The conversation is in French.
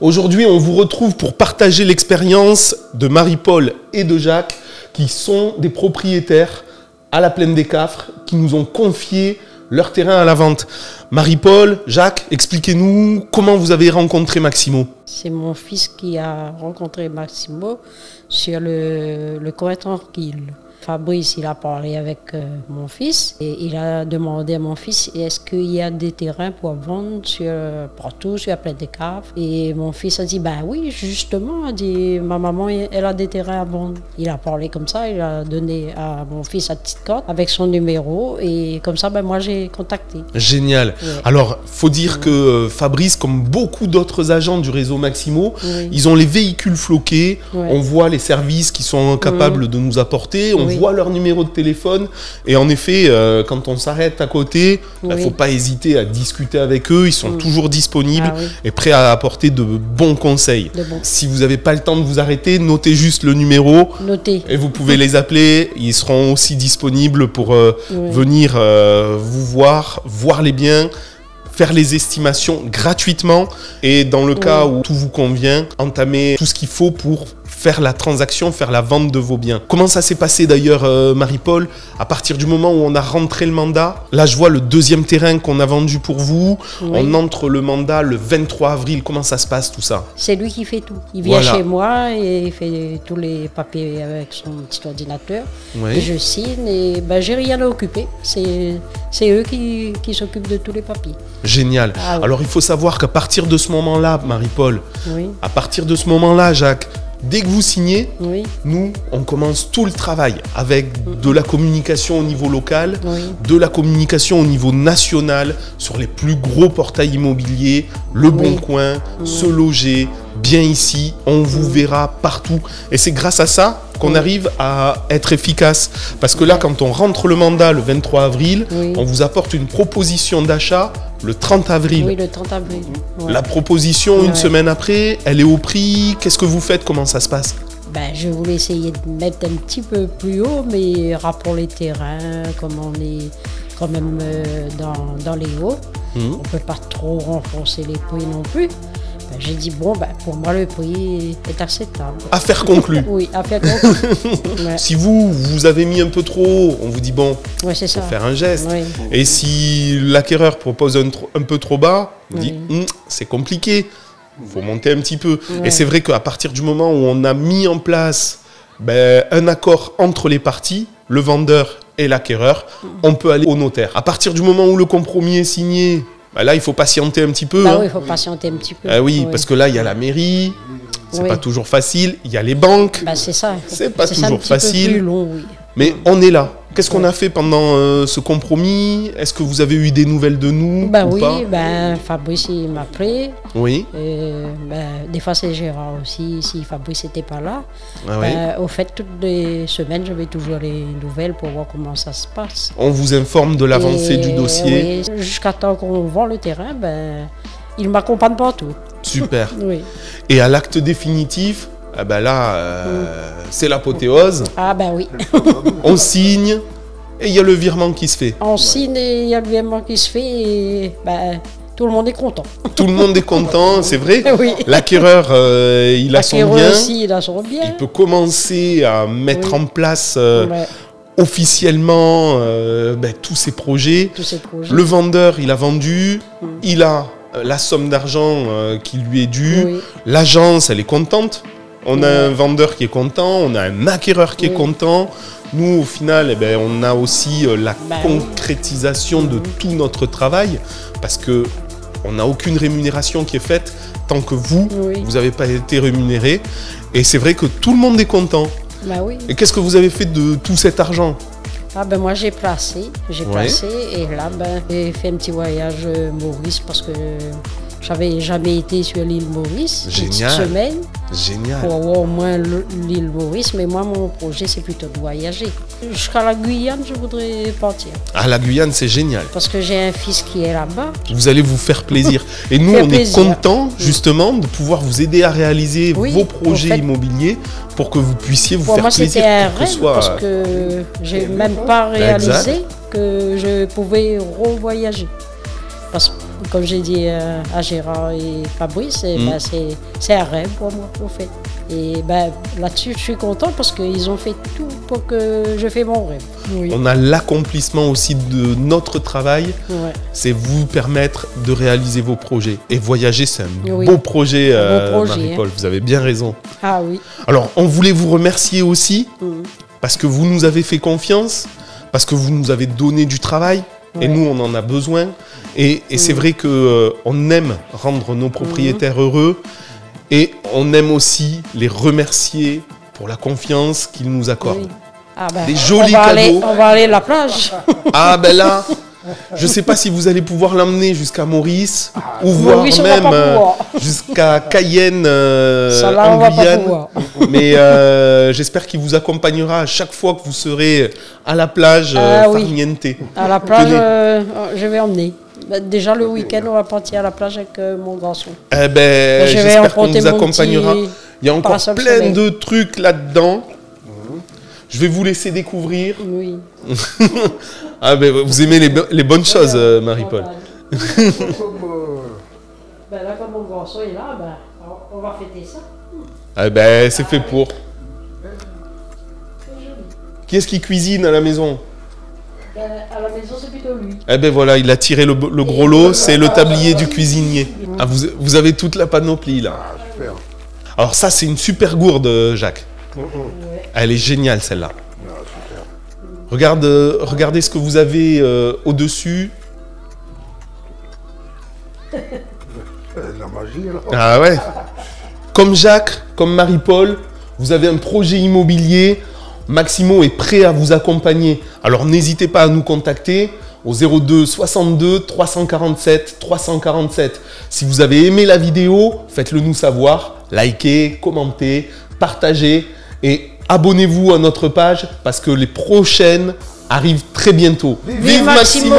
Aujourd'hui, on vous retrouve pour partager l'expérience de Marie-Paul et de Jacques, qui sont des propriétaires à la Plaine des Cafres, qui nous ont confié leur terrain à la vente. Marie-Paul, Jacques, expliquez-nous comment vous avez rencontré Maximo. C'est mon fils qui a rencontré Maximo sur le coin tranquille. Fabrice, il a parlé avec mon fils et il a demandé à mon fils est-ce qu'il y a des terrains pour vendre partout sur la Plaine des Cafres. Et mon fils a dit ben oui, justement, a dit, ma maman elle a des terrains à vendre. Il a parlé comme ça, il a donné à mon fils sa petite carte avec son numéro et comme ça ben moi j'ai contacté. Génial. Ouais. Alors, faut dire que Fabrice, comme beaucoup d'autres agents du réseau Maximo, ils ont les véhicules floqués, on voit les services qu'ils sont capables de nous apporter, on voit leur numéro de téléphone et en effet quand on s'arrête à côté, il faut pas hésiter à discuter avec eux, ils sont toujours disponibles et prêts à apporter de bons conseils. Si vous n'avez pas le temps de vous arrêter, notez juste le numéro et vous pouvez les appeler, ils seront aussi disponibles pour venir vous voir les biens, faire les estimations gratuitement et dans le cas où tout vous convient, entamer tout ce qu'il faut pour faire la transaction, faire la vente de vos biens. Comment ça s'est passé d'ailleurs, Marie-Paul? À partir du moment où on a rentré le mandat, là je vois le deuxième terrain qu'on a vendu pour vous, on entre le mandat le 23 avril, comment ça se passe tout ça? C'est lui qui fait tout. Il vient chez moi et il fait tous les papiers avec son petit ordinateur. Et je signe et ben, j'ai rien à occuper. C'est eux qui s'occupent de tous les papiers. Génial. Alors il faut savoir qu'à partir de ce moment-là, Marie-Paul, à partir de ce moment-là, Jacques, dès que vous signez, nous, on commence tout le travail avec de la communication au niveau local, de la communication au niveau national, sur les plus gros portails immobiliers, Le Bon Coin, Se Loger, Bien Ici, on vous verra partout. Et c'est grâce à ça qu'on arrive à être efficace. Parce que là, quand on rentre le mandat le 23 avril, on vous apporte une proposition d'achat le 30 avril. Oui, le 30 avril. La proposition, une semaine après, elle est au prix. Qu'est-ce que vous faites? Comment ça se passe? Ben, je voulais essayer de mettre un petit peu plus haut, mais rapport les terrains, comme on est quand même dans les hauts, on ne peut pas trop renforcer les prix non plus. Ben, j'ai dit, bon, ben, pour moi, le prix est acceptable. Affaire conclue. Oui, affaire conclue. Si vous avez mis un peu trop haut, on vous dit, bon, c'est ça. Faut faire un geste. Et si l'acquéreur propose un peu trop bas, on dit, c'est compliqué. Il faut monter un petit peu. Et c'est vrai qu'à partir du moment où on a mis en place un accord entre les parties, le vendeur et l'acquéreur, on peut aller au notaire. À partir du moment où le compromis est signé, là, il faut patienter un petit peu. Oui, il faut patienter un petit peu. Parce que là, il y a la mairie, c'est pas toujours facile. Il y a les banques, c'est ça. C'est pas toujours facile. Peu plus long, Mais on est là. Qu'est-ce qu'on a fait pendant ce compromis? Est-ce que vous avez eu des nouvelles de nous ou pas? Fabrice il m'a appelé. Oui. Des fois c'est Gérard aussi, si Fabrice n'était pas là. Au fait, toutes les semaines, je vais toujours les nouvelles pour voir comment ça se passe. On vous informe de l'avancée du dossier. Jusqu'à temps qu'on vend le terrain, il m'accompagne partout. Super. Et à l'acte définitif, c'est l'apothéose. Oui. On signe et il y a le virement qui se fait. On signe et il y a le virement qui se fait et tout le monde est content. Tout le monde est content, c'est vrai. L'acquéreur, il a son bien. Aussi, il a son bien. Il peut commencer à mettre en place officiellement tous ses projets. Le vendeur, il a vendu, il a la somme d'argent qui lui est due. L'agence, elle est contente. On a un vendeur qui est content, on a un acquéreur qui est content. Nous, au final, on a aussi la concrétisation de tout notre travail parce qu'on n'a aucune rémunération qui est faite tant que vous n'avez pas été rémunéré. Et c'est vrai que tout le monde est content. Et qu'est-ce que vous avez fait de tout cet argent? Moi, j'ai placé et là, j'ai fait un petit voyage Maurice parce que j'avais jamais été sur l'île Maurice. Génial. Une semaine. Génial. Pour avoir au moins l'île Maurice. Mais moi, mon projet, c'est plutôt de voyager. Jusqu'à la Guyane, je voudrais partir. Ah, la Guyane, c'est génial. Parce que j'ai un fils qui est là-bas. Vous allez vous faire plaisir. Et nous, on est contents, justement, de pouvoir vous aider à réaliser vos projets immobiliers pour que vous puissiez vous faire plaisir. Pour moi, c'était un rêve parce que j'ai même pas réalisé que je pouvais revoyager. Parce que comme j'ai dit à Gérard et Fabrice, ben, c'est un rêve pour moi, en fait. Et ben, là-dessus, je suis content parce qu'ils ont fait tout pour que je fasse mon rêve. Oui. On a l'accomplissement aussi de notre travail, c'est vous permettre de réaliser vos projets. Et voyager, c'est un beau projet, Marie-Paul, vous avez bien raison. Ah oui. Alors, on voulait vous remercier aussi, parce que vous nous avez fait confiance, parce que vous nous avez donné du travail, et nous, on en a besoin. Et c'est vrai qu'on aime rendre nos propriétaires heureux, et on aime aussi les remercier pour la confiance qu'ils nous accordent. Oui. Ah ben, des jolis cadeaux. On va aller à la plage. Ah ben là, je ne sais pas si vous allez pouvoir l'emmener jusqu'à Maurice, ou Maurice, voire même jusqu'à Cayenne en Guyane. Mais j'espère qu'il vous accompagnera à chaque fois que vous serez à la plage Farniente. À la plage, je vais emmener. Déjà le week-end, on va partir à la plage avec mon garçon. Eh ben, j'espère qu'on vous accompagnera. Il y a encore plein de trucs là-dedans. Je vais vous laisser découvrir. Oui. Ah ben, vous aimez les bonnes choses, Marie-Paul. Ben là, comme mon garçon est là, ben, on va fêter ça. Ah ben, c'est fait pour. Qui est-ce qui cuisine à la maison? À la maison, c'est plutôt lui. Eh ben voilà, il a tiré le gros lot, c'est le tablier du cuisinier. Ah, vous avez toute la panoplie là. Ah, super. Alors ça, c'est une super gourde, Jacques. Elle est géniale celle-là. Ah, Regardez ce que vous avez au-dessus. La magie là. Ah ouais. Comme Jacques, comme Marie-Paul, vous avez un projet immobilier. Maximo est prêt à vous accompagner. Alors n'hésitez pas à nous contacter au 02 62 347 347. Si vous avez aimé la vidéo, faites-le nous savoir. Likez, commentez, partagez et abonnez-vous à notre page parce que les prochaines arrivent très bientôt. Vive Maximo!